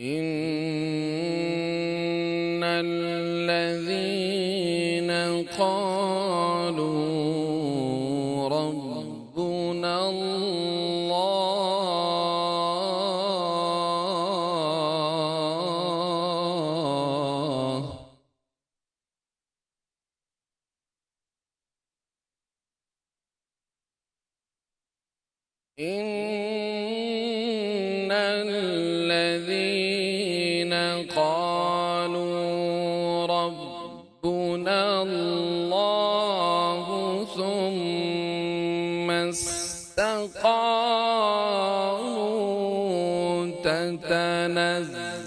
إن الذين قالوا ربنا الله إن الذين قالوا ربنا الله ثم استقاموا تتنزل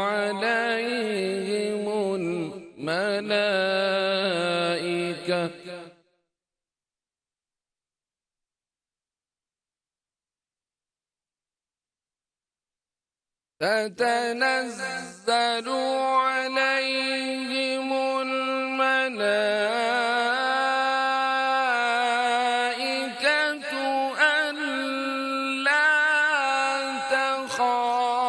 عليهم الملائكة تتنزل عليهم الملائكة ألا تخافوا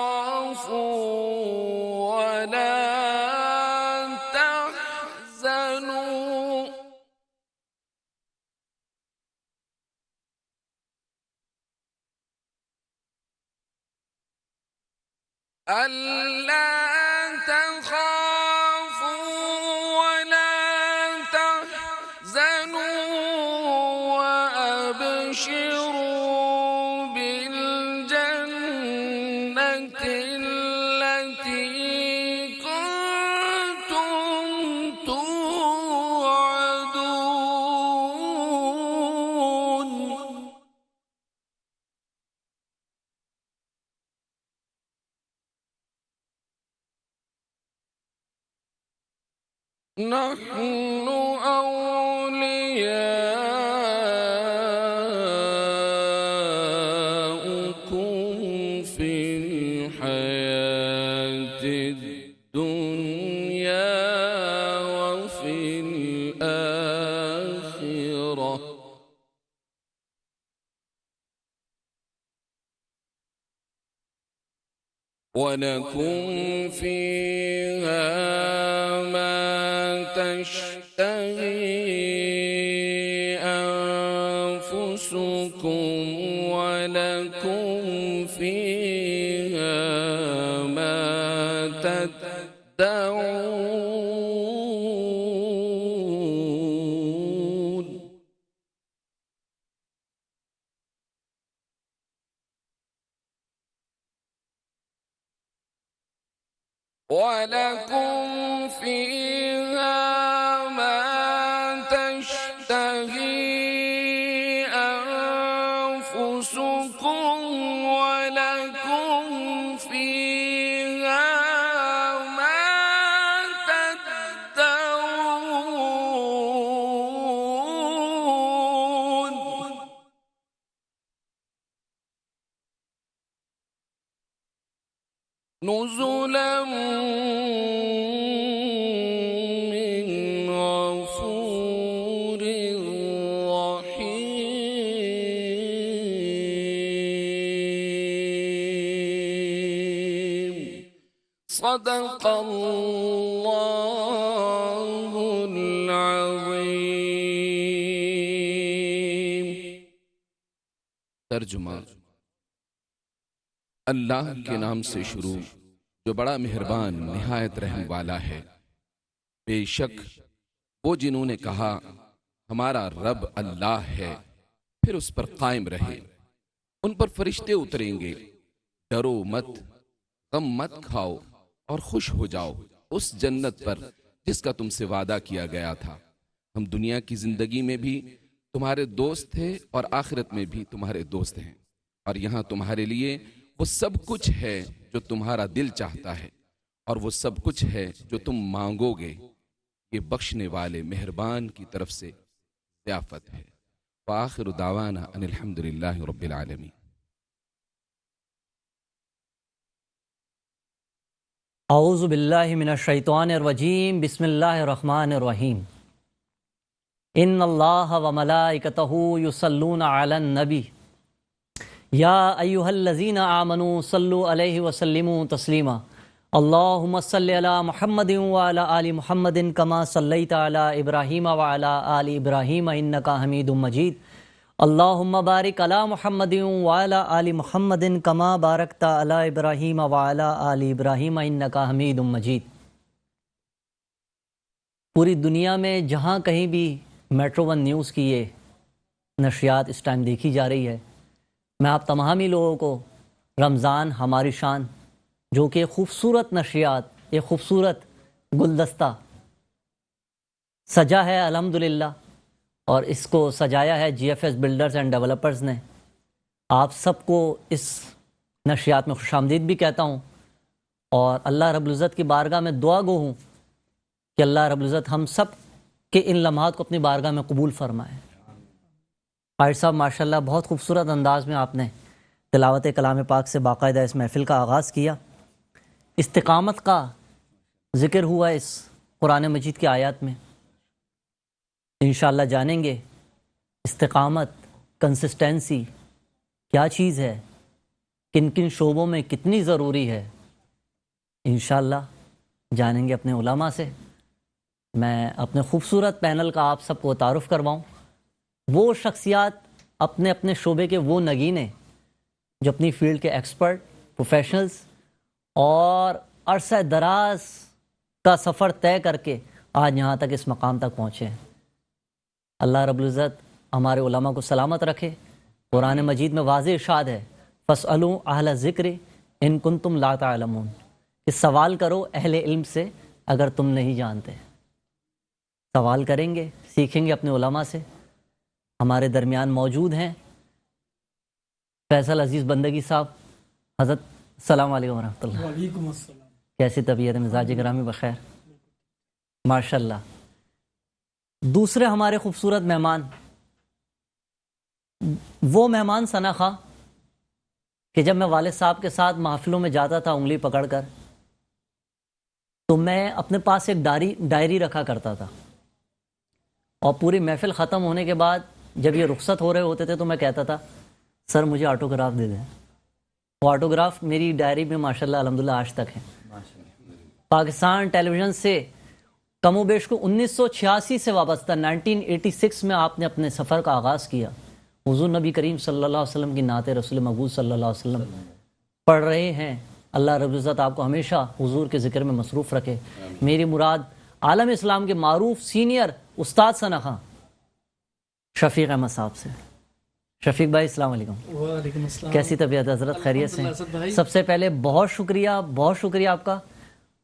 ولا تحزنوا ألا تخافوا ولا تحزنوا وأبشروا بالجنة التي كنتم توعدون نحن أولياؤكم في الحياة الدنيا وفي الآخرة ولكم فيها ما تشتهي أنفسكم ولكم فيها ما تدعون ولكم فيها ما تشتهي أنفسكم ولكم فيها ما تدعون نزلا من غفور رحيم صدق الله العظيم۔ ترجمہ اللہ کے نام سے شروع جو بڑا مہربان نہایت رحم والا ہے۔ بے شک وہ جنہوں نے کہا ہمارا رب اللہ ہے پھر اس پر قائم رہے، ان پر فرشتے اتریں گے۔ ڈرو مت، غم مت کھاؤ اور خوش ہو جاؤ اس جنت پر جس کا تم سے وعدہ کیا گیا تھا۔ ہم دنیا کی زندگی میں بھی تمہارے دوست تھے اور آخرت میں بھی تمہارے دوست ہیں، اور یہاں تمہارے لیے وہ سب کچھ ہے جو تمہارا دل چاہتا ہے، اور وہ سب کچھ ہے جو تم مانگو گے۔ یہ بخشنے والے مہربان کی طرف سے ضیافت ہے۔ وآخر دعوانا ان الحمدللہ رب العالمین۔ اعوذ باللہ من الشیطان الرجیم، بسم اللہ الرحمن الرحیم۔ ان اللہ و ملائکتہ یصلون علی النبی یا ایہا الذین آمنوا صلوا علیہ وسلموا تسلیما اللہم صلی علی محمد وعلی آل محمد کما صلیت علی ابراہیم وعلی آل ابراہیم انک حمید مجید اللہم بارک علی محمد وعلی آل محمد کما بارکت علی ابراہیم وعلی آل ابراہیم انک حمید مجید۔ پوری دنیا میں جہاں کہیں بھی میٹرو ون نیوز کی یہ نشریات اس ٹائم دیکھی جا رہی ہے، میں آپ تمام ہی لوگوں کو رمضان ہماری شان، جو کہ خوبصورت نشریات، ایک خوبصورت گلدستہ سجا ہے الحمدللہ، اور اس کو سجایا ہے G F S builders and developers نے۔ آپ سب کو اس نشریات میں خوش آمدید بھی کہتا ہوں، اور اللہ رب العزت کی بارگاہ میں دعا گو ہوں کہ اللہ رب العزت ہم سب کے ان لمحات کو اپنی بارگاہ میں قبول فرمائے۔ قائد صاحب ماشاءاللہ بہت خوبصورت انداز میں آپ نے تلاوت کلام پاک سے باقاعدہ اس محفل کا آغاز کیا۔ استقامت کا ذکر ہوا اس قرآن مجید کی آیات میں، انشاءاللہ جانیں گے استقامت، کنسسٹنسی کیا چیز ہے، کن کن شعبوں میں کتنی ضروری ہے، انشاءاللہ جانیں گے اپنے علماء سے۔ میں اپنے خوبصورت پینل کا آپ سب کو تعارف کرواؤں۔ وہ شخصیات اپنے اپنے شعبے کے وہ نگینے جو اپنی فیلڈ کے ایکسپرٹ، پروفیشنلز، اور عرصہ دراز کا سفر طے کر کے آج یہاں تک اس مقام تک پہنچے ہیں۔ اللہ رب العزت ہمارے علماء کو سلامت رکھے۔ قرآن مجید میں واضح ارشاد ہے فَاسْأَلُوا أَهْلَ الذِّكْرِ إِن كُنتُمْ لَا تَعْلَمُونَ، کہ سوال کرو اہل علم سے اگر تم نہیں جانتے۔ سوال کریں گے، سیکھیں گے اپنے علماء سے۔ ہمارے درمیان موجود ہیں فیصل عزیز بندگی صاحب۔ حضرت السلام علیکم ورحمۃ اللہ۔ وعلیکم السلام۔ کیسی طبیعت ہے؟ مزاج گرامی بخیر؟ ماشاءاللہ۔ دوسرے ہمارے خوبصورت مہمان، وہ مہمان ثنا خواں کہ جب میں والد صاحب کے ساتھ محفلوں میں جاتا تھا انگلی پکڑ کر، تو میں اپنے پاس ایک ڈائری رکھا کرتا تھا، اور پوری محفل ختم ہونے کے بعد جب یہ رخصت ہو رہے ہوتے تھے تو میں کہتا تھا سر مجھے آٹوگراف دے دیں۔ وہ آٹوگراف میری ڈائری میں ماشاءاللہ الحمدللہ آج تک ہے۔ پاکستان ٹیلی ویژن سے کم و بیش کو 1986 سے وابستہ 1986 میں آپ نے اپنے سفر کا آغاز کیا۔ حضور نبی کریم صلی اللہ علیہ وسلم کی نعت رسول مقبول صلی اللہ علیہ وسلم پڑھ رہے ہیں۔ اللہ رب العزت آپ کو ہمیشہ حضور کے ذکر میں مصروف رکھے۔ میری مراد عالم اسلام کے معروف سینئر استاد ثنا خواں شفیق احمد صاحب سے۔ شفیق بھائی السلام علیکم۔ وعلیکم السلام۔ کیسی طبیعت حضرت؟ خیریت سے؟ اسد بھائی، سب سے پہلے بہت شکریہ آپ کا،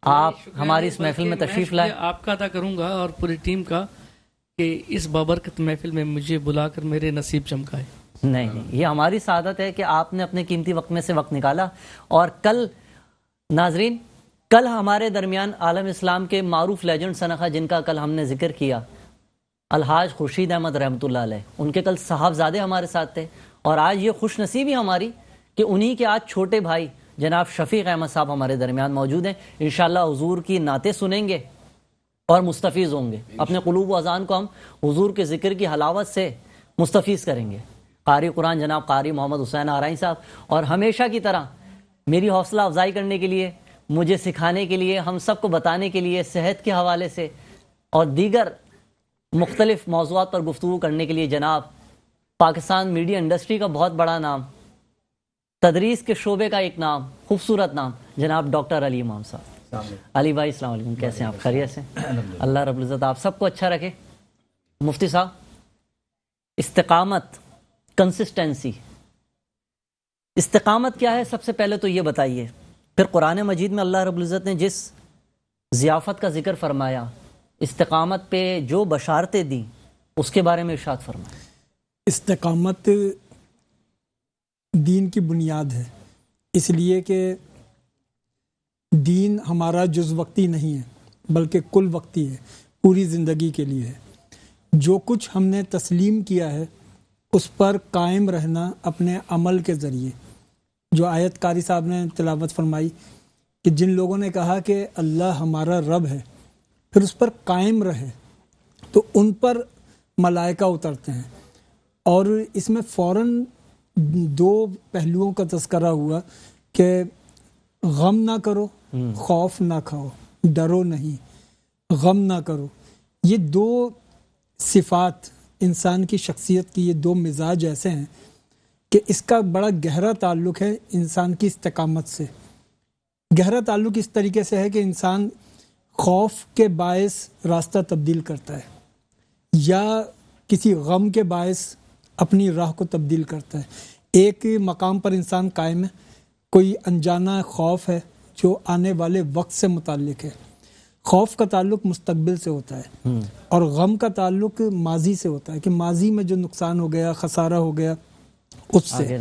آپ ہماری اس محفل میں تشریف لائے۔ آپ کا ادا کروں گا اور پوری ٹیم کا کہ اس بابرکت محفل میں مجھے بلا کر میرے نصیب چمکائے۔ نہیں، یہ ہماری سعادت ہے کہ آپ نے اپنے قیمتی وقت میں سے وقت نکالا۔ اور کل ناظرین، کل ہمارے درمیان عالم اسلام کے معروف لیجنڈ ثنا خواں جن کا کل ہم نے ذکر کیا، الحاج خورشید احمد رحمۃ اللہ علیہ، ان کے کل صاحبزادے ہمارے ساتھ تھے، اور آج یہ خوش نصیبی ہماری کہ انہی کے آج چھوٹے بھائی جناب شفیق احمد صاحب ہمارے درمیان موجود ہیں۔ انشاءاللہ حضور کی نعتیں سنیں گے اور مستفیض ہوں گے۔ اپنے قلوب و اذان کو ہم حضور کے ذکر کی حلاوت سے مستفیض کریں گے۔ قاری قرآن جناب قاری محمد حسین آرائی صاحب، اور ہمیشہ کی طرح میری حوصلہ افزائی کرنے کے لیے، مجھے سکھانے کے لیے، ہم سب کو بتانے کے لیے، صحت کے حوالے سے اور دیگر مختلف موضوعات پر گفتگو کرنے کے لیے جناب پاکستان میڈیا انڈسٹری کا بہت بڑا نام، تدریس کے شعبے کا ایک نام، خوبصورت نام، جناب ڈاکٹر علی امام صاحب۔ علی بھائی السلام علیکم، کیسے ہیں آپ؟ خیریت سے؟ اللہ رب العزت آپ سب کو اچھا رکھے۔ مفتی صاحب، استقامت، کنسسٹنسی، استقامت کیا ہے؟ سب سے پہلے تو یہ بتائیے، پھر قرآن مجید میں اللہ رب العزت نے جس ضیافت کا ذکر فرمایا، استقامت پہ جو بشارتیں دیں، اس کے بارے میں ارشاد فرمائیں۔ استقامت دین کی بنیاد ہے، اس لیے کہ دین ہمارا جز وقتی نہیں ہے بلکہ کل وقتی ہے، پوری زندگی کے لیے ہے۔ جو کچھ ہم نے تسلیم کیا ہے اس پر قائم رہنا اپنے عمل کے ذریعے۔ جو آیت قاری صاحب نے تلاوت فرمائی کہ جن لوگوں نے کہا کہ اللہ ہمارا رب ہے، پھر اس پر قائم رہے، تو ان پر ملائکہ اترتے ہیں، اور اس میں فوراً دو پہلوؤں کا تذکرہ ہوا کہ غم نہ کرو، خوف نہ کھاؤ، ڈرو نہیں، غم نہ کرو. یہ دو صفات انسان کی شخصیت کی، یہ دو مزاج ایسے ہیں کہ اس کا بڑا گہرا تعلق ہے انسان کی استقامت سے. گہرا تعلق اس طریقے سے ہے کہ انسان خوف کے باعث راستہ تبدیل کرتا ہے یا کسی غم کے باعث اپنی راہ کو تبدیل کرتا ہے. ایک مقام پر انسان قائم ہے، کوئی انجانا خوف ہے جو آنے والے وقت سے متعلق ہے. خوف کا تعلق مستقبل سے ہوتا ہے اور غم کا تعلق ماضی سے ہوتا ہے کہ ماضی میں جو نقصان ہو گیا، خسارہ ہو گیا اس سے.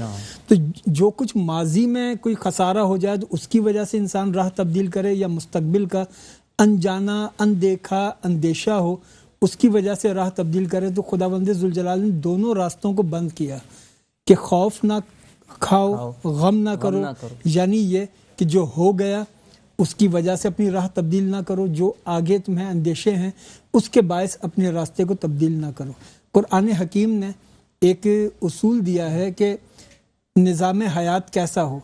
تو جو کچھ ماضی میں کوئی خسارہ ہو جائے تو اس کی وجہ سے انسان راہ تبدیل کرے، یا مستقبل کا انجانا، اندیکھا، اندیشہ ہو اس کی وجہ سے راہ تبدیل کرے، تو خداوند ذوالجلال نے دونوں راستوں کو بند کیا کہ خوف نہ کھاؤ، غم نہ کرو. یعنی یہ کہ جو ہو گیا اس کی وجہ سے اپنی راہ تبدیل نہ کرو، جو آگے تمہیں اندیشے ہیں اس کے باعث اپنے راستے کو تبدیل نہ کرو. قرآن حکیم نے ایک اصول دیا ہے کہ نظام حیات کیسا ہو.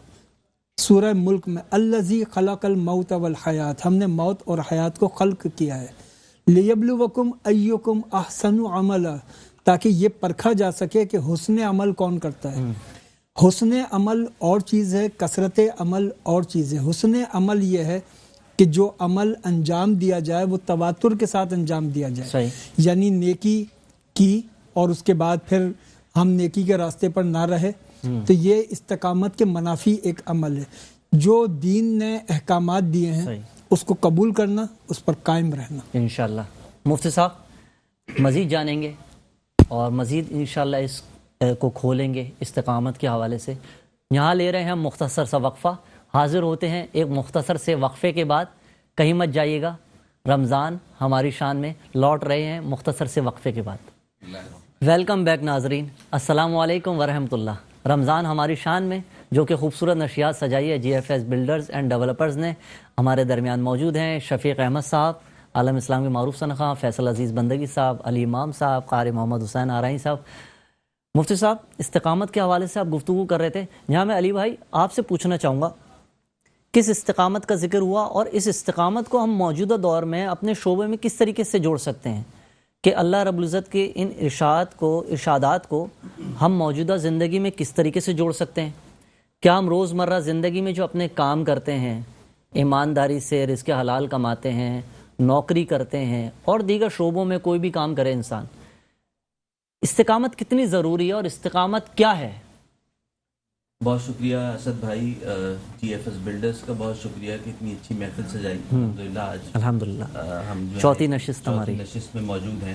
سورہ ملک میں الذی خلق الموت والحیات، ہم نے موت اور حیات کو خلق کیا ہے. لیبلوکم ایکم احسن عملا، تاکہ یہ پرکھا جا سکے کہ حسن عمل کون کرتا ہے. حسن عمل اور چیز ہے، کثرت عمل اور چیز ہے. حسن عمل یہ ہے کہ جو عمل انجام دیا جائے وہ تواتر کے ساتھ انجام دیا جائے. صحیح. یعنی نیکی کی اور اس کے بعد پھر ہم نیکی کے راستے پر نہ رہے، تو یہ استقامت کے منافی ایک عمل ہے. جو دین نے احکامات دیے ہیں اس کو قبول کرنا، اس پر قائم رہنا. انشاءاللہ. مفتی صاحب مزید جانیں گے اور مزید انشاءاللہ اس کو کھولیں گے استقامت کے حوالے سے. یہاں لے رہے ہیں ہم مختصر سا وقفہ، حاضر ہوتے ہیں ایک مختصر سے وقفے کے بعد. کہیں مت جائیے گا، رمضان ہماری شان میں لوٹ رہے ہیں مختصر سے وقفے کے بعد. ویلکم بیک ناظرین، السلام علیکم ورحمۃ اللہ. رمضان ہماری شان میں جو کہ خوبصورت نشریات سجائی ہے G F S builders and developers نے، ہمارے درمیان موجود ہیں شفیق احمد صاحب، عالم اسلام کے معروف سنخواں، فیصل عزیز بندگی صاحب، علی امام صاحب، قاری محمد حسین آرائی صاحب. مفتی صاحب استقامت کے حوالے سے آپ گفتگو کر رہے تھے، یہاں میں علی بھائی آپ سے پوچھنا چاہوں گا، کس استقامت کا ذکر ہوا اور اس استقامت کو ہم موجودہ دور میں اپنے شعبے میں کس طریقے سے جوڑ سکتے ہیں کہ اللہ رب العزت کے ان ارشادات کو ہم موجودہ زندگی میں کس طریقے سے جوڑ سکتے ہیں؟ کیا ہم روزمرہ زندگی میں جو اپنے کام کرتے ہیں، ایمانداری سے رزق حلال کماتے ہیں، نوکری کرتے ہیں اور دیگر شعبوں میں کوئی بھی کام کرے انسان، استقامت کتنی ضروری ہے اور استقامت کیا ہے؟ بہت شکریہ اسد بھائی، جی ایف ایس بلڈرز کا بہت شکریہ کہ اتنی اچھی محفل سجائی. الحمدللہ آج ہم چوتھی نشست ہماری نشست میں موجود ہیں،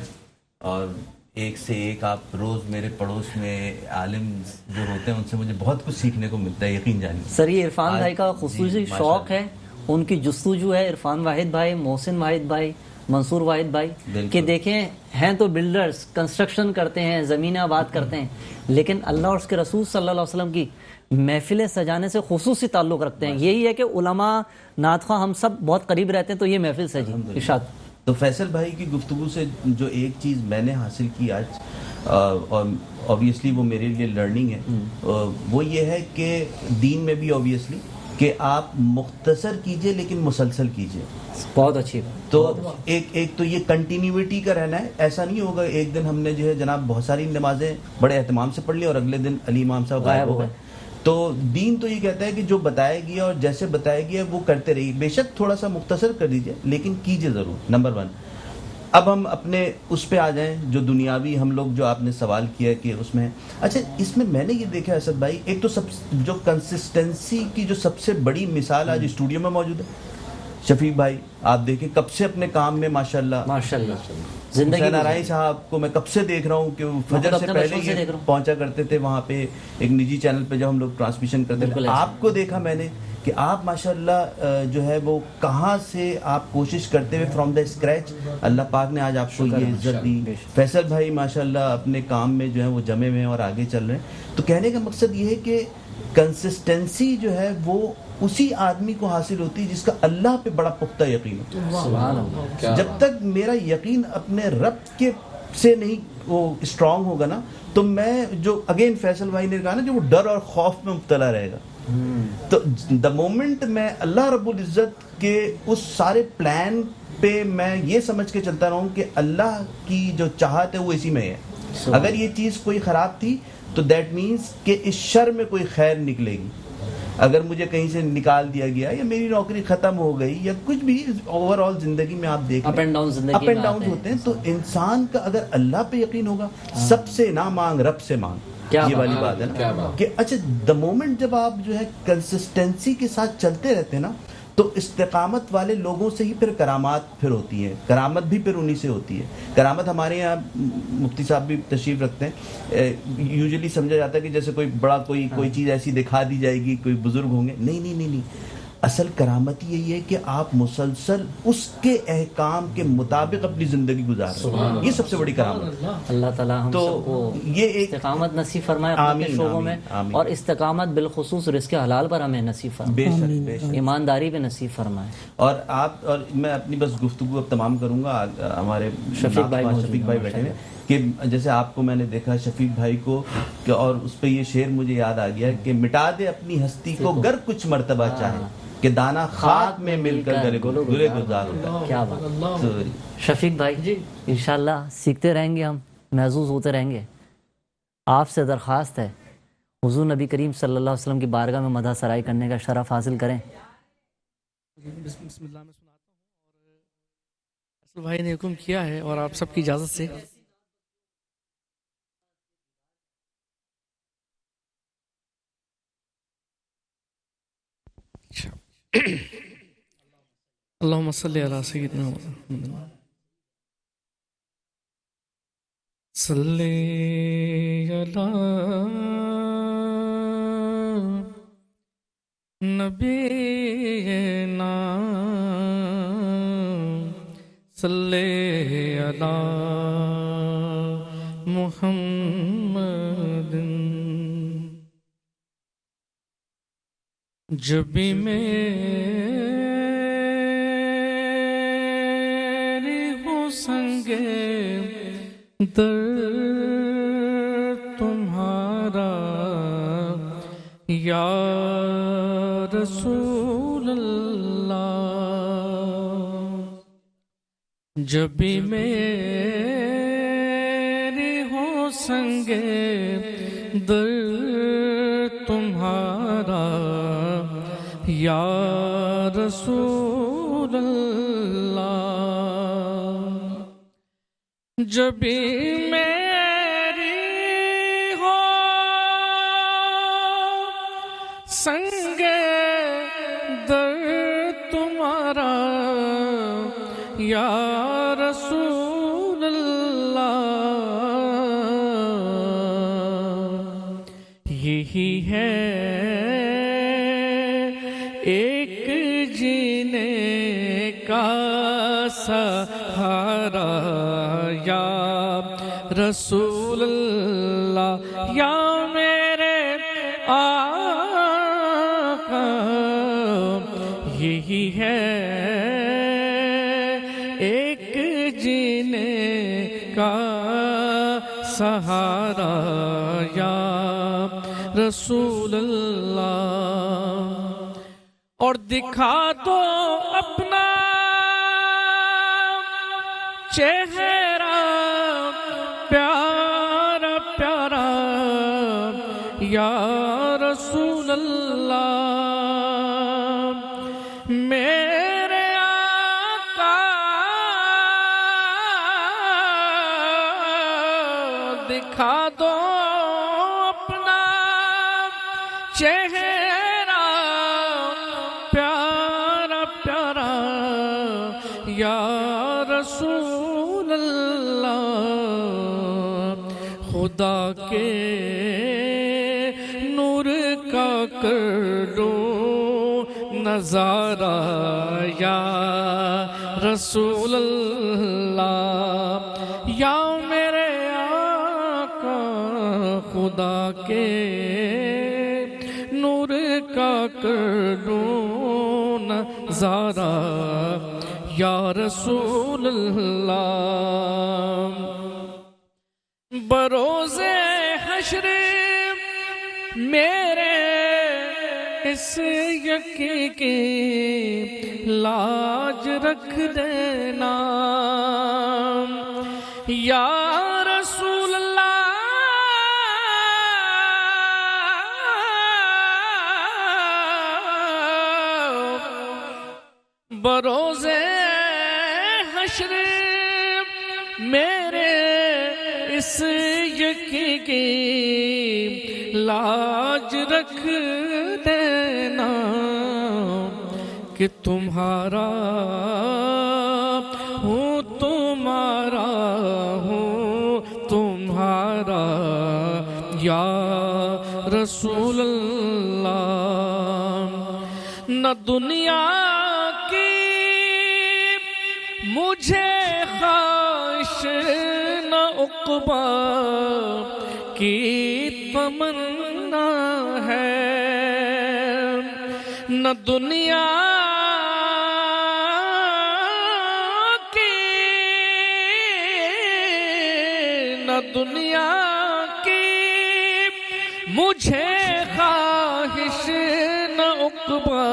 اور ایک سے ایک آپ روز میرے پڑوس میں عالم جو ہوتے ہیں ان سے مجھے بہت کچھ سیکھنے کو ملتا ہے، یقین جانیے. سر یہ عرفان بھائی کا خصوصی شوق ہے، ان کی جستجو ہے، عرفان واحد بھائی، محسن واحد بھائی، منصور واحد بھائی، کہ دیکھیں ہیں تو بلڈرز، کنسٹرکشن کرتے ہیں، زمینیں آباد کرتے ہیں، لیکن اللہ اور اس کے رسول صلی اللہ علیہ وسلم کی محفلیں سجانے سے خصوصی تعلق رکھتے ہیں. یہی ہے کہ علماء نعت خواہ ہم سب بہت قریب رہتے ہیں تو یہ محفل سجی. ارشاد. تو فیصل بھائی کی گفتگو سے جو ایک چیز میں نے حاصل کی آج، اور اوبیسلی وہ میرے لیے لرننگ ہے، وہ یہ ہے کہ دین میں بھی اوبیسلی کہ آپ مختصر کیجئے لیکن مسلسل کیجئے. بہت اچھی بات. تو ایک تو یہ کنٹینیوٹی کا رہنا ہے. ایسا نہیں ہوگا ایک دن ہم نے جو ہے جناب بہت ساری نمازیں بڑے اہتمام سے پڑھ لی اور اگلے دن علی امام صاحب غائب ہو گئے. تو دین تو یہ کہتا ہے کہ جو بتایا گیا اور جیسے بتایا گیا وہ کرتے رہیے. بے شک تھوڑا سا مختصر کر دیجئے لیکن کیجئے ضرور. نمبر 1. اب ہم اپنے اس پہ آ جائیں جو دنیاوی ہم لوگ جو آپ نے سوال کیا کہ اس میں، اچھا اس میں میں نے یہ دیکھا اسد بھائی، ایک تو جو کنسسٹنسی کی جو سب سے بڑی مثال آج اسٹوڈیو میں موجود ہے شفیق بھائی، آپ دیکھیں کب سے اپنے کام میں ماشاءاللہ حسین آرائی صاحب کو میں کب سے دیکھ رہا ہوں کہ فجر سے پہلے ہی پہنچا کرتے تھے وہاں پہ ایک نجی چینل پہ جب ہم لوگ ٹرانسمیشن کرتے تھے. آپ کو دیکھا میں نے کہ آپ ماشاءاللہ جو ہے وہ کہاں سے آپ کوشش کرتے ہوئے فرام دا اسکریچ اللہ پاک نے آج آپ کو یہ عزت دی. فیصل بھائی ماشاءاللہ اپنے کام میں جو ہے وہ جمے ہوئے ہیں اور آگے چل رہے ہیں. تو کہنے کا مقصد یہ ہے کہ کنسسٹنسی جو ہے وہ اسی آدمی کو حاصل ہوتی ہے جس کا اللہ پہ بڑا پختہ یقین ہے. جب تک میرا یقین اپنے رب کے سے نہیں وہ اسٹرانگ ہوگا نا تو میں جو اگین فیصل بھائی نے کہا نا جو وہ ڈر اور خوف میں مبتلا رہے گا. تو دا مومنٹ میں اللہ رب العزت کے اس سارے پلان پہ میں یہ سمجھ کے چلتا رہا ہوں کہ اللہ کی جو چاہت ہے وہ اسی میں ہے. اگر یہ چیز کوئی خراب تھی تو دیٹ مینس کہ اس شر میں کوئی خیر نکلے گی. اگر مجھے کہیں سے نکال دیا گیا یا میری نوکری ختم ہو گئی یا کچھ بھی اوور آل زندگی میں آپ دیکھ اپ اینڈ ڈاؤن زندگی اپ اینڈ ڈاؤن ہوتے ہیں, تو انسان کا اگر اللہ پہ یقین ہوگا, سب سے نہ مانگ رب سے مانگ, یہ والی بات ہے نا کہ اچھا دا مومنٹ جب آپ جو ہے کنسسٹنسی کے ساتھ چلتے رہتے ہیں نا تو استقامت والے لوگوں سے ہی پھر کرامات پھر ہوتی ہیں. کرامت بھی پھر انہی سے ہوتی ہے. کرامت ہمارے یہاں مفتی صاحب بھی تشریف رکھتے ہیں, یوزلی سمجھا جاتا ہے کہ جیسے کوئی بڑا کوئی چیز ایسی دکھا دی جائے گی, کوئی بزرگ ہوں گے. نہیں, اصل کرامت یہی ہے کہ آپ مسلسل اس کے احکام کے مطابق اپنی زندگی گزار رہے ہیں. یہ سب سے بڑی کرامت ہے. اللہ تعالیٰ ہم سب کو یہ ایک استقامت نصیب فرمائے اپنے شعبوں میں, اور استقامت بالخصوص رزق حلال پر ہمیں نصیب فرمائے, بے شک ایمانداری پہ نصیب فرمائے. اور میں اپنی بس گفتگو اب تمام کروں گا. ہمارے شفیق بھائی بیٹھے ہیں کہ جیسے آپ کو میں نے دیکھا شفیق بھائی کو کہ, اور اس پہ یہ شعر مجھے یاد آ گیا کہ مٹا دے اپنی ہستی کو گر کچھ مرتبہ چاہے کہ دانا خاک میں مل کر گلے گزار ہوتا ہے. کیا بات. شفیق بھائی جی انشاءاللہ سیکھتے رہیں گے, ہم محظوظ ہوتے رہیں گے. آپ سے درخواست ہے حضور نبی کریم صلی اللہ علیہ وسلم کی بارگاہ میں مدح سرائی کرنے کا شرف حاصل کریں. بسم اللہ میں سناتا ہوں, اور اصل بھائی نے حکم کیا ہے اور آپ سب کی اجازت سے اللہم صلی علی سیدنا محمد صلی علی نبینا صلی علی محمد. جب بھی میری ہو سنگے در تمہارا یا رسول اللہ, جب بھی میری ہو سنگے در تمہارا یا رسول اللہ, جب بھی میری ہو سنگ در تمہارا یا رسول اللہ, یہی ہے ایک جینے کا سہارا یا رسول اللہ, یا میرے آقا, یہی ہے ایک جینے کا سہارا یا رسول اللہ. اور دکھا دو اپنا چہرہ پیارا پیارا یا رسول اللہ, میرے آقا دکھا دو اپنا چہرہ پیارا پیارا یا رسول اللہ, خدا کے نور کا کر دو نظارہ یا رسول اللہ, یا میرے آقا خدا کے نور کا کر دو نظارہ یا رسول اللہ. بروز حشر میرے اس یقین کی لاج رکھ دینا یا رسول اللہ بروز حشر میرے اس یقین کی لاج رکھ دینا کہ تمہارا ہوں تمہارا ہوں تمہارا یا رسول اللہ نہ دنیا کی مجھے خواہش نہ عقبہ کی تمنا ہے نہ دنیا کی نہ دنیا کی مجھے خواہش نہ عقبہ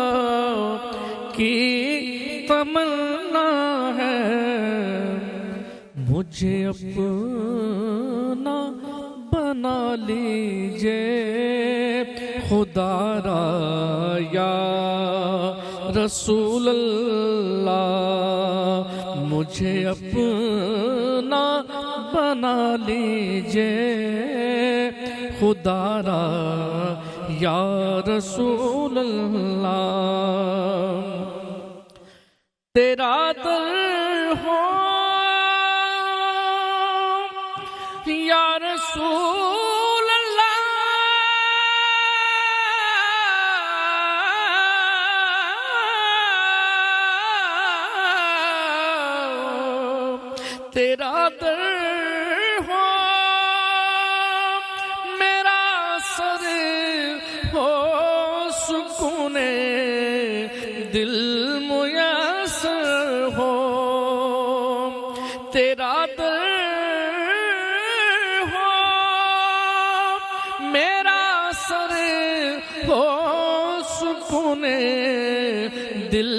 کی تمنا ہے مجھے اپنا بنا لیجئے خدا را یا رسول اللہ مجھے اپنا بنا لیجئے خدا را یا رسول اللہ تیرا در ہو یا رسول اللہ تیرا در ہو میرا سر ہو سکون دل میسر ہو تیرا در ہو سکون دل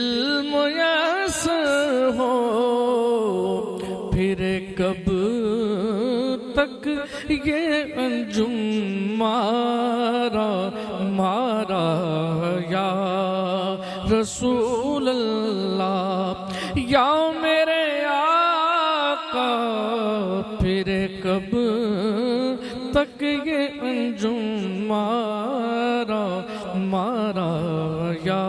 میسر ہو پھر کب تک یہ انجم مارا یا رسول اللہ یا میرے آقا پھر کب تک یہ انجم مارا یا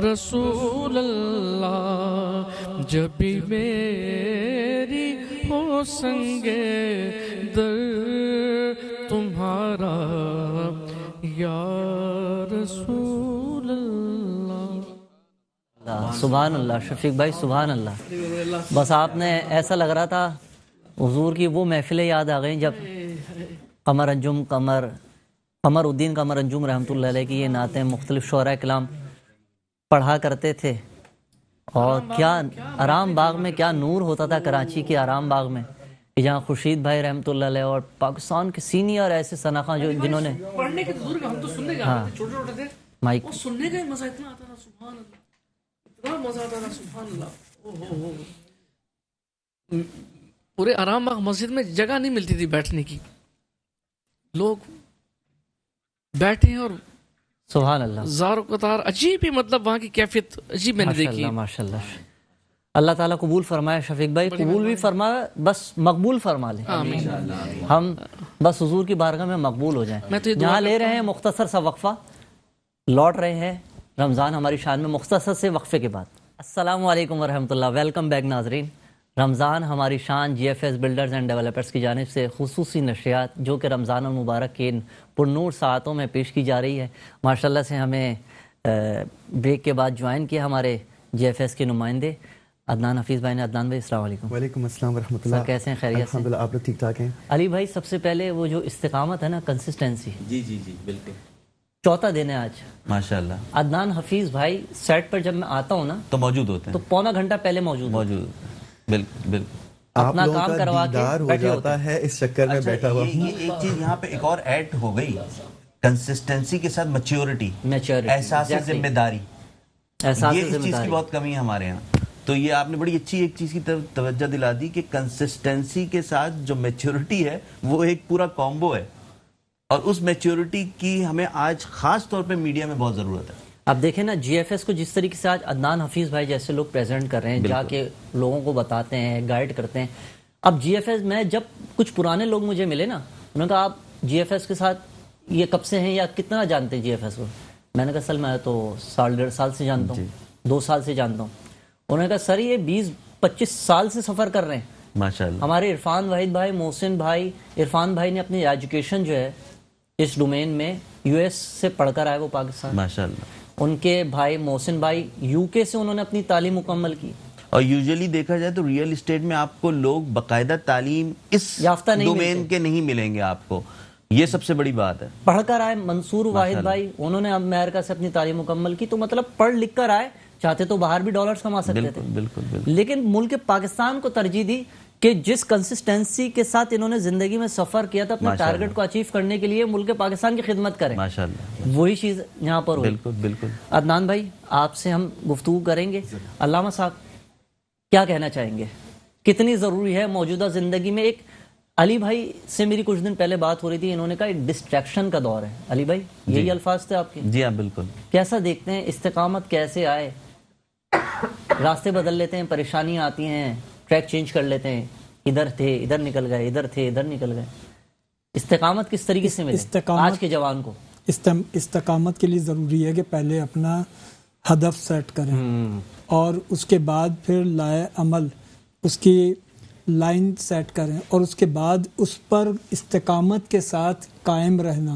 رسول اللہ جب بھی میری ہو سنگے در تمہارا یا رسول اللہ سبحان اللہ شفیق بھائی سبحان اللہ بس آپ نے ایسا لگ رہا تھا حضور کی وہ محفلیں یاد آ گئیں جب قمر الدین قمر انجم رحمۃ اللہ علیہ کی یہ نعتیں مختلف شعراء کلام پڑھا کرتے تھے اور کیا آرام باغ میں کیا نور ہوتا تھا کراچی کے آرام باغ میں جہاں خورشید بھائی رحمۃ اللہ علیہ اور پاکستان کے سینئر ایسے ثناخواں جنہوں نے پڑھنے کے دور ہم تو سننے گئے تھے چھوٹے چھوٹے تھے مائک وہ سننے کا مزہ اتنا آتا تھا سبحان اللہ اتنا مزہ آتا تھا سبحان اللہ پورے آرام باغ مسجد میں جگہ نہیں ملتی تھی بیٹھنے کی لوگ بیٹھے ہیں اور سبحان اللہ زار و قطار عجیب ہی مطلب وہاں کی کیفیت عجیب میں نے دیکھی ماشاء اللہ اللہ تعالیٰ قبول فرمائے شفیق بھائی قبول بھی فرمائے بس مقبول فرما لیں ہم بس حضور کی بارگاہ میں مقبول ہو جائیں یہاں لے رہے ہیں مختصر سا وقفہ لوٹ رہے ہیں رمضان ہماری شان میں مختصر سے وقفے کے بعد السلام علیکم ورحمۃ اللہ ویلکم بیک ناظرین رمضان ہماری شان G F S builders and developers کی جانب سے خصوصی نشریات جو کہ رمضان المبارک کے ان پرنور ساعتوں میں پیش کی جا رہی ہے ماشاءاللہ سے ہمیں بریک کے بعد جوائن کیا ہمارے جی ایف ایس کے نمائندے عدنان حفیظ بھائی نے. عدنان بھائی السلام علیکم. وعلیکم السلام ورحمۃ اللہ. سر کیسے ہیں؟ خیریت سے؟ الحمدللہ آپ لوگ ٹھیک ٹھاک ہیں. علی بھائی سب سے پہلے وہ جو استقامت ہے نا کنسسٹنسی جی جی جی بالکل چوتھا دن ہے آج ماشاءاللہ. عدنان حفیظ بھائی سیٹ پر جب میں آتا ہوں نا تو موجود ہوتے ہیں تو پونا گھنٹہ پہلے موجود بالکل بالکل آپ اپنا لوگوں کام کا کروا دیدار کے ہو بیٹھے ہوتے جاتا ہیں. ہے اس چکر میں اچھا، بیٹھا ہوا یہ ایک چیز یہاں پہ ایک اور ایڈ ہو گئی، کنسسٹنسی کے ساتھ میچیورٹی، Maturity، احساس exactly. ذمہ داری. احساس یہ اس ذمہ چیز کی داری. بہت کمی ہے ہمارے یہاں. تو یہ آپ نے بڑی اچھی ایک چیز کی طرف توجہ دلا دی کہ کنسسٹنسی کے ساتھ جو میچورٹی ہے وہ ایک پورا کامبو ہے، اور اس میچورٹی کی ہمیں آج خاص طور پہ میڈیا میں بہت ضرورت ہے. اب دیکھیں نا جی ایف ایس کو جس طریقے سے آج عدنان حفیظ بھائی جیسے لوگ پریزنٹ کر رہے ہیں، جا کے لوگوں کو بتاتے ہیں، گائیڈ کرتے ہیں. اب جی ایف ایس میں جب کچھ پرانے لوگ مجھے ملے نا، انہوں نے کہا آپ جی ایف ایس کے ساتھ یہ کب سے ہیں یا کتنا جانتے ہیں جی ایف ایس کو؟ میں نے کہا سر میں تو 1.5 سے جانتا ہوں، 2 سال سے جانتا ہوں. انہوں نے کہا سر یہ 20-25 سال سے سفر کر رہے ہیں. ماشاءاللہ. ہمارے عرفان واحد بھائی، محسن بھائی، عرفان بھائی نے اپنی ایجوکیشن جو ہے اس ڈومین میں یو ایس سے پڑھ کر آئے وہ پاکستان. ماشاءاللہ. ان کے بھائی محسن بھائی یو کے سے انہوں نے اپنی تعلیم مکمل کی. اور یوزلی دیکھا جائے تو ریئل اسٹیٹ میں آپ کو لوگ باقاعدہ تعلیم اس یافتہ نہیں ڈومین ملتے. کے نہیں ملیں گے آپ کو، یہ سب سے بڑی بات ہے. پڑھ کر آئے منصور واحد بھائی، انہوں نے امریکہ سے اپنی تعلیم مکمل کی. تو مطلب پڑھ لکھ کر آئے، چاہتے تو باہر بھی ڈالرز کما سکتے تھے، بالکل بالکل. لیکن ملک پاکستان کو ترجیح دی کہ جس کنسسٹنسی کے ساتھ انہوں نے زندگی میں سفر کیا تھا اپنے ٹارگٹ کو اچیو کرنے کے لیے ملک پاکستان کی خدمت کریں. ماشاءاللہ. وہی چیز یہاں پر ہوئی. بالکل بالکل. عدنان بھائی آپ سے ہم گفتگو کریں گے. علامہ صاحب کیا کہنا چاہیں گے؟ کتنی ضروری ہے موجودہ زندگی میں؟ ایک علی بھائی سے میری کچھ دن پہلے بات ہو رہی تھی، انہوں نے کہا ایک ڈسٹریکشن کا دور ہے. علی بھائی یہی الفاظ تھے آپ کے؟ جی ہاں بالکل. کیسا دیکھتے ہیں؟ استقامت کیسے آئے؟ راستے بدل لیتے ہیں، پریشانیاں آتی ہیں، ٹریک چینج کر لیتے ہیں، ادھر تھے ادھر نکل گئے، ادھر تھے ادھر نکل گئے. استقامت کس طریقے سے ملے آج کے جوان کو؟ استقامت کے لیے ضروری ہے کہ پہلے اپنا ہدف سیٹ کریں اور اس کے بعد پھر لائے عمل اس کی لائن سیٹ کریں اور اس کے بعد اس پر استقامت کے ساتھ قائم رہنا.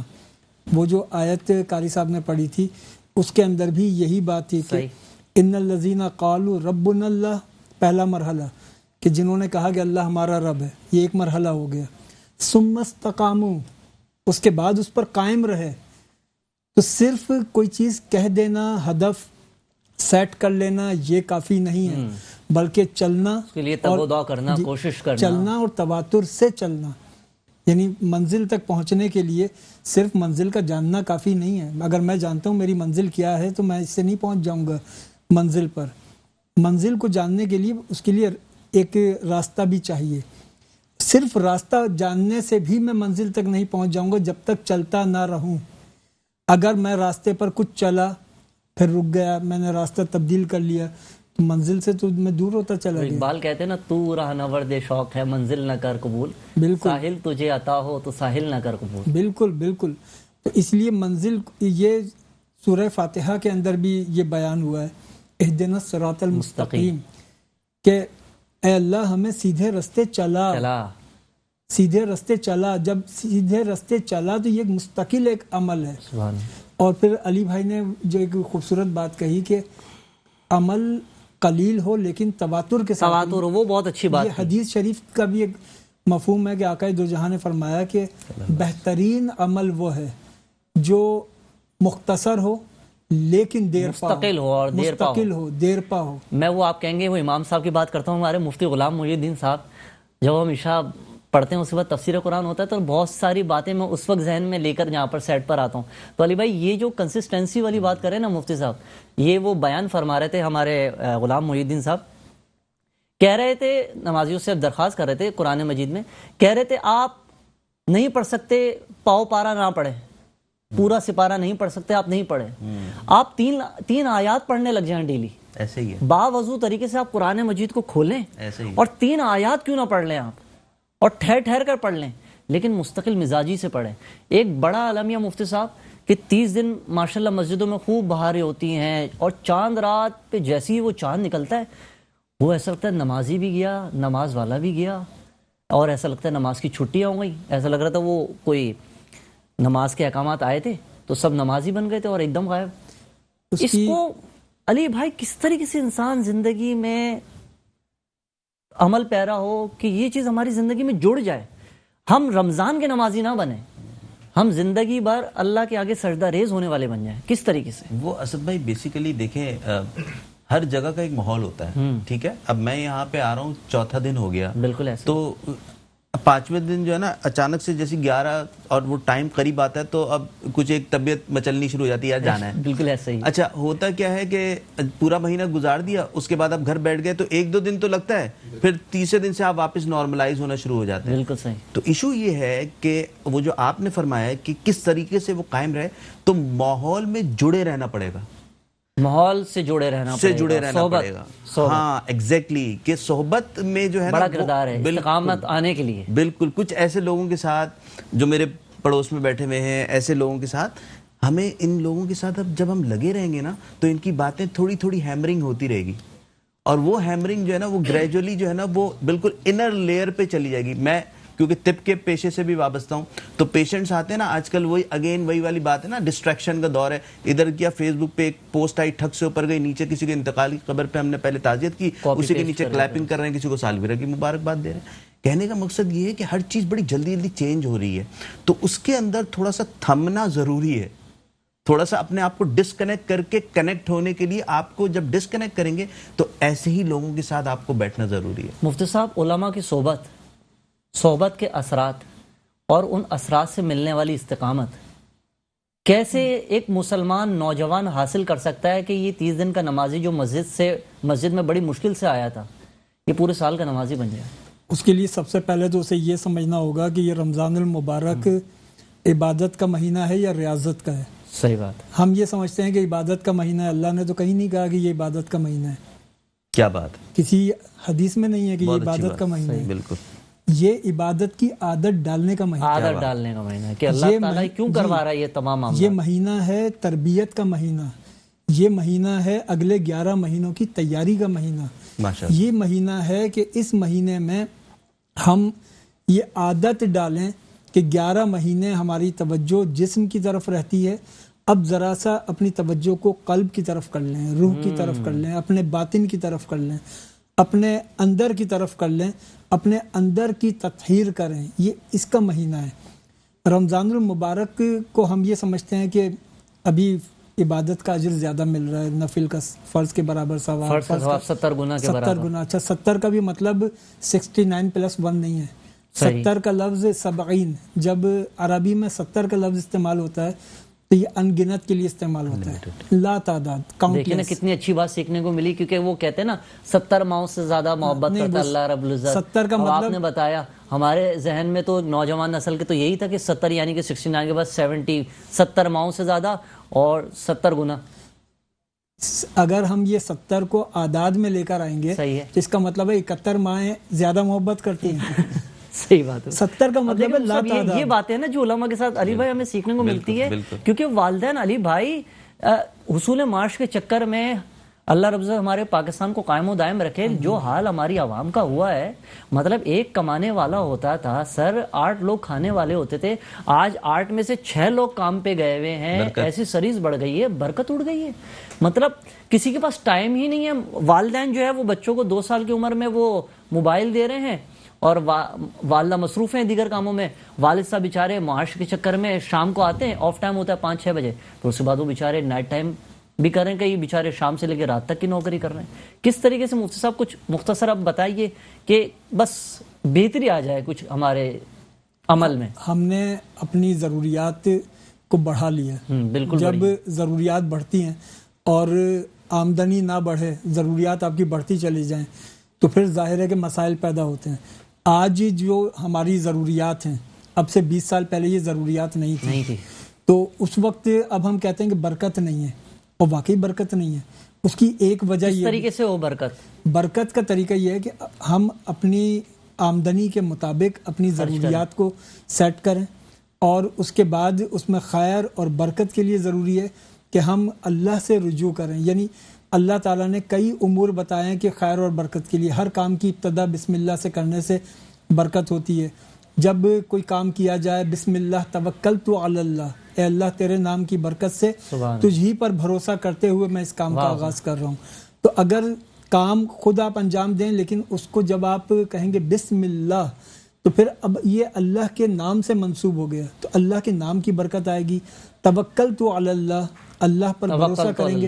وہ جو آیت قاری صاحب نے پڑھی تھی اس کے اندر بھی یہی بات تھی کہ ان الذین قالوا ربنا اللہ، پہلا مرحلہ کہ جنہوں نے کہا کہ اللہ ہمارا رب ہے، یہ ایک مرحلہ ہو گیا. ثم استقاموا، اس کے بعد اس پر قائم رہے. تو صرف کوئی چیز کہہ دینا، ہدف سیٹ کر لینا یہ کافی نہیں ہے، بلکہ چلنا، اس کے لیے تب و دعا کرنا، کوشش کرنا، چلنا اور تواتر سے چلنا. یعنی منزل تک پہنچنے کے لیے صرف منزل کا جاننا کافی نہیں ہے. اگر میں جانتا ہوں میری منزل کیا ہے تو میں اس سے نہیں پہنچ جاؤں گا منزل پر. منزل کو جاننے کے لیے اس کے لیے ایک راستہ بھی چاہیے. صرف راستہ جاننے سے بھی میں منزل تک نہیں پہنچ جاؤں گا جب تک چلتا نہ رہوں. اگر میں راستے پر کچھ چلا پھر رک گیا، میں نے راستہ تبدیل کر لیا تو منزل سے تو میں دور ہوتا چلا گیا. اقبال کہتے ہیں نا تو راہنورد شوق ہے منزل نہ کر قبول. بالکل. ساحل تجھے عطا ہو تو ساحل نہ کر قبول. بالکل بالکل. تو اس لیے منزل، یہ سورہ فاتحہ کے اندر بھی یہ بیان ہوا ہے اہدنا الصراط المستقیم، کہ اے اللہ ہمیں سیدھے رستے چلا. سیدھے رستے چلا. جب سیدھے رستے چلا تو یہ مستقل ایک عمل ہے. سبحان. اور پھر علی بھائی نے جو ایک خوبصورت بات کہی کہ عمل قلیل ہو لیکن تواتر کے ساتھ. تواتر، وہ بہت اچھی بات. یہ حدیث شریف کا بھی ایک مفہوم ہے کہ آقا دو جہاں نے فرمایا کہ بہترین عمل وہ ہے جو مختصر ہو لیکن دیر پا ہو، مستقل ہو اور مستقل ہو، دیر پا ہو. میں وہ آپ کہیں گے وہ امام صاحب کی بات کرتا ہوں، ہمارے مفتی غلام محی الدین صاحب جب ہم عشاء پڑھتے ہیں اس کے بعد تفسیر قرآن ہوتا ہے تو بہت ساری باتیں میں اس وقت ذہن میں لے کر یہاں پر سیٹ پر آتا ہوں. تو علی بھائی یہ جو کنسسٹنسی والی بات کریں نا مفتی صاحب، یہ وہ بیان فرما رہے تھے ہمارے غلام محی الدین صاحب. کہہ رہے تھے نمازیوں سے درخواست کر رہے تھے قرآن مجید میں، کہہ رہے تھے آپ نہیں پڑھ سکتے پاؤ پارا نہ پڑھیں، پورا سپارہ نہیں پڑھ سکتے آپ نہیں پڑھیں، آپ تین آیات پڑھنے لگ جائیں ڈیلی. ایسے ہی ہے. باوضو طریقے سے آپ قرآن مجید کو کھولیں ایسے ہی. اور 3 آیات کیوں نہ پڑھ لیں آپ، اور ٹھہر ٹھہر کر پڑھ لیں لیکن مستقل مزاجی سے پڑھیں. ایک بڑا عالمیہ مفتی صاحب کہ 30 دن ماشاءاللہ مسجدوں میں خوب بہاریں ہوتی ہیں اور چاند رات پہ جیسے ہی وہ چاند نکلتا ہے وہ ایسا لگتا ہے نمازی بھی گیا، نماز والا بھی گیا، اور ایسا لگتا ہے نماز کی چھٹیاں ہو گئی. ایسا لگ رہا تھا وہ کوئی نماز کے احکامات آئے تھے تو سب نمازی بن گئے تھے اور ایک دم غائب. اس کو علی بھائی کس طریقے سے انسان زندگی میں عمل پیرا ہو کہ یہ چیز ہماری زندگی میں جڑ جائے، ہم رمضان کے نمازی نہ بنیں، ہم زندگی بھر اللہ کے آگے سجدہ ریز ہونے والے بن جائیں. کس طریقے سے؟ وہ اسد بھائی بیسیکلی دیکھیں ہر جگہ کا ایک ماحول ہوتا ہے, ٹھیک ہے. اب میں یہاں پہ آ رہا ہوں, چوتھا دن ہو گیا, بالکل ایسا. تو پانچویں دن جو ہے نا اچانک سے جیسے 11 اور وہ ٹائم قریب آتا ہے تو اب کچھ ایک طبیعت مچلنی شروع ہو جاتی ہے, یار جانا ہے. بالکل ایسا ہی. اچھا ہوتا کیا ہے کہ پورا مہینہ گزار دیا, اس کے بعد آپ گھر بیٹھ گئے تو 1-2 دن تو لگتا ہے, پھر تیسرے دن سے آپ واپس نارملائز ہونا شروع ہو جاتے ہیں. بالکل صحیح. تو ایشو یہ ہے کہ وہ جو آپ نے فرمایا ہے کہ کس طریقے سے وہ قائم رہے, تو ماحول میں جڑے رہنا پڑے گا, ماحول سے جڑے رہنا پڑے گا. ہاں ایگزیکٹلی, کہ صحبت میں جو ہے بڑا کردار ہے استقامت آنے کے لیے. بالکل, کچھ ایسے لوگوں کے ساتھ جو میرے پڑوس میں بیٹھے ہوئے ہیں, ایسے لوگوں کے ساتھ ہمیں, ان لوگوں کے ساتھ اب جب ہم لگے رہیں گے نا تو ان کی باتیں تھوڑی تھوڑی ہیمرنگ ہوتی رہے گی, اور وہ ہیمرنگ جو ہے نا وہ گریجولی جو ہے نا وہ بالکل انر لیئر پہ چلی جائے گی. میں کیونکہ طب کے پیشے سے بھی وابستہ ہوں, تو پیشنٹس آتے ہیں نا آج کل, وہی والی بات ہے نا, ڈسٹریکشن کا دور ہے. ادھر کیا فیس بک پہ ایک پوسٹ آئی, ٹھگ سے اوپر گئی, نیچے کسی کے انتقال کی خبر پہ ہم نے پہلے تعزیت کی, اسی کے نیچے کلیپنگ کر رہے ہیں, کسی کو سالگرہ کی مبارکباد دے رہے ہیں. کہنے کا مقصد یہ ہے کہ ہر چیز بڑی جلدی جلدی چینج ہو رہی ہے, تو اس کے اندر تھوڑا سا تھمنا ضروری ہے. تھوڑا سا اپنے آپ کو ڈسکنیکٹ کر کے کنیکٹ ہونے کے لیے, آپ کو جب ڈسکنیکٹ کریں گے تو ایسے ہی لوگوں کے ساتھ آپ کو بیٹھنا ضروری ہے. مفتی صاحب, علماء کی صحبت کے اثرات اور ان اثرات سے ملنے والی استقامت کیسے ایک مسلمان نوجوان حاصل کر سکتا ہے کہ یہ 30 دن کا نمازی جو مسجد میں بڑی مشکل سے آیا تھا, یہ پورے سال کا نمازی بن جائے؟ اس کے لیے سب سے پہلے تو اسے یہ سمجھنا ہوگا کہ یہ رمضان المبارک عبادت کا مہینہ ہے یا ریاضت کا ہے. صحیح بات. ہم یہ سمجھتے ہیں کہ عبادت کا مہینہ ہے, اللہ نے تو کہیں نہیں کہا کہ یہ عبادت کا مہینہ ہے. کیا بات, کسی حدیث میں نہیں ہے کہ یہ عبادت کا مہینہ ہے. بالکل, یہ عبادت کی عادت ڈالنے کا مہینہ ہے کہ اللہ تعالیٰ کیوں کروا رہا ہے یہ تمام معاملات. یہ مہینہ ہے تربیت کا مہینہ, یہ مہینہ ہے اگلے 11 مہینوں کی تیاری کا مہینہ. یہ مہینہ ہے کہ اس مہینے میں ہم یہ عادت ڈالیں کہ 11 مہینے ہماری توجہ جسم کی طرف رہتی ہے, اب ذرا سا اپنی توجہ کو قلب کی طرف کر لیں, روح کی طرف کر لیں, اپنے باطن کی طرف کر لیں, اپنے اندر کی طرف کر لیں, اپنے اندر کی تطہیر کریں. یہ اس کا مہینہ ہے. رمضان المبارک کو ہم یہ سمجھتے ہیں کہ ابھی عبادت کا اجر زیادہ مل رہا ہے, نفل کا فرض کے برابر ثواب, 70 گنا کے برابر. 70 گنا. اچھا 70 کا بھی مطلب 69+1 نہیں ہے, 70 کا لفظ 70, جب عربی میں 70 کا لفظ استعمال ہوتا ہے تو یہ ان گنت کے لیے استعمال ہوتا ہے, لا تعداد, دیکھیں نا کتنی اچھی بات سیکھنے کو ملی, کیونکہ وہ کہتے ہیں نا 70 ماؤں سے زیادہ محبت کرتا اللہ رب العزت. 70 کا مطلب آپ نے بتایا, ہمارے ذہن میں تو نوجوان نسل کے تو یہی تھا کہ 70 یعنی کہ 69 کے بعد 70, 70 ماؤں سے زیادہ اور 70 گنا. اگر ہم یہ 70 کو اعداد میں لے کر آئیں گے تو اس کا مطلب ہے 71 مائیں زیادہ محبت کرتی ہیں. صحیح بات ہے. 70 کا مطلب ہے لا تعداد. یہ باتیں نا جو علماء کے ساتھ علی بھائی ہمیں سیکھنے کو ملتی ہے, کیونکہ والدین علی بھائی حصول معاش کے چکر میں اللہ رب العزت ہمارے پاکستان کو قائم و دائم رکھے, جو حال ہماری عوام کا ہوا ہے, مطلب ایک کمانے والا ہوتا تھا سر, 8 لوگ کھانے والے ہوتے تھے, آج 8 میں سے 6 لوگ کام پہ گئے ہوئے ہیں. ایسی سریز بڑھ گئی ہے, برکت اڑ گئی ہے. مطلب کسی کے پاس ٹائم ہی نہیں ہے. والدین جو ہے وہ بچوں کو 2 سال کی عمر میں وہ موبائل دے رہے ہیں اور والدہ مصروف ہیں دیگر کاموں میں. والد صاحب بیچارے معاش کے چکر میں شام کو آتے ہیں, آف ٹائم ہوتا ہے 5-6 بجے, تو اس کے بعد وہ بیچارے نائٹ ٹائم بھی کر رہے ہیں, کئی بیچارے شام سے لے کے رات تک کی نوکری کر رہے ہیں. کس طریقے سے مفتی صاحب کچھ مختصر اب بتائیے کہ بس بہتری آ جائے کچھ ہمارے عمل میں. ہم نے اپنی ضروریات کو بڑھا لیا. بالکل. جب ضروریات بڑھتی ہیں اور آمدنی نہ بڑھے, ضروریات آپ کی بڑھتی چلی جائیں, تو پھر ظاہر ہے کہ مسائل پیدا ہوتے ہیں. آج جو ہماری ضروریات ہیں, اب سے 20 سال پہلے یہ ضروریات نہیں تھی. تو اس وقت اب ہم کہتے ہیں کہ برکت نہیں ہے, اور واقعی برکت نہیں ہے. اس کی ایک وجہ یہ طریقے سے ہو برکت کا طریقہ یہ ہے کہ ہم اپنی آمدنی کے مطابق اپنی ضروریات کو سیٹ کریں, اور اس کے بعد اس میں خیر اور برکت کے لیے ضروری ہے کہ ہم اللہ سے رجوع کریں. یعنی اللہ تعالیٰ نے کئی امور بتائے ہیں کہ خیر اور برکت کے لیے. ہر کام کی ابتدا بسم اللہ سے کرنے سے برکت ہوتی ہے. جب کوئی کام کیا جائے, بسم اللہ توکلت علی اللہ, اے اللہ تیرے نام کی برکت سے تجھ ہی پر بھروسہ کرتے ہوئے میں اس کام کا آغاز کر رہا ہوں. تو اگر کام خود آپ انجام دیں, لیکن اس کو جب آپ کہیں گے بسم اللہ, تو پھر اب یہ اللہ کے نام سے منسوب ہو گیا, تو اللہ کے نام کی برکت آئے گی. توکلت علی اللہ, اللہ پر بھروسہ کریں گے,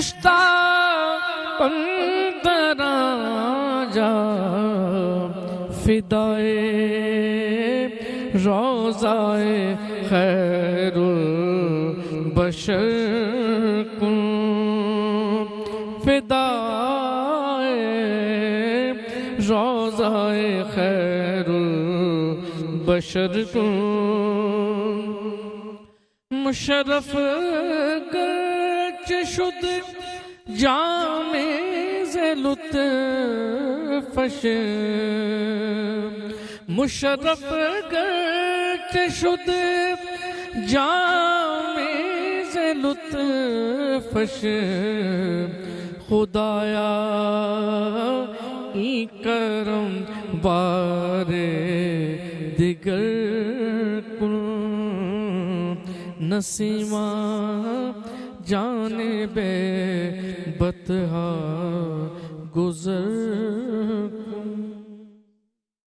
مشتاق اندر جا فدائے روضائے خیر البشر کن فدائے روضائے خیر البشر کن مشرف گرچ شد جام ز لطفش مشرف گرچ شد جام ز لطفش خدایا ای کرم بار دیگر کن نسیمہ جانب بطحا گزر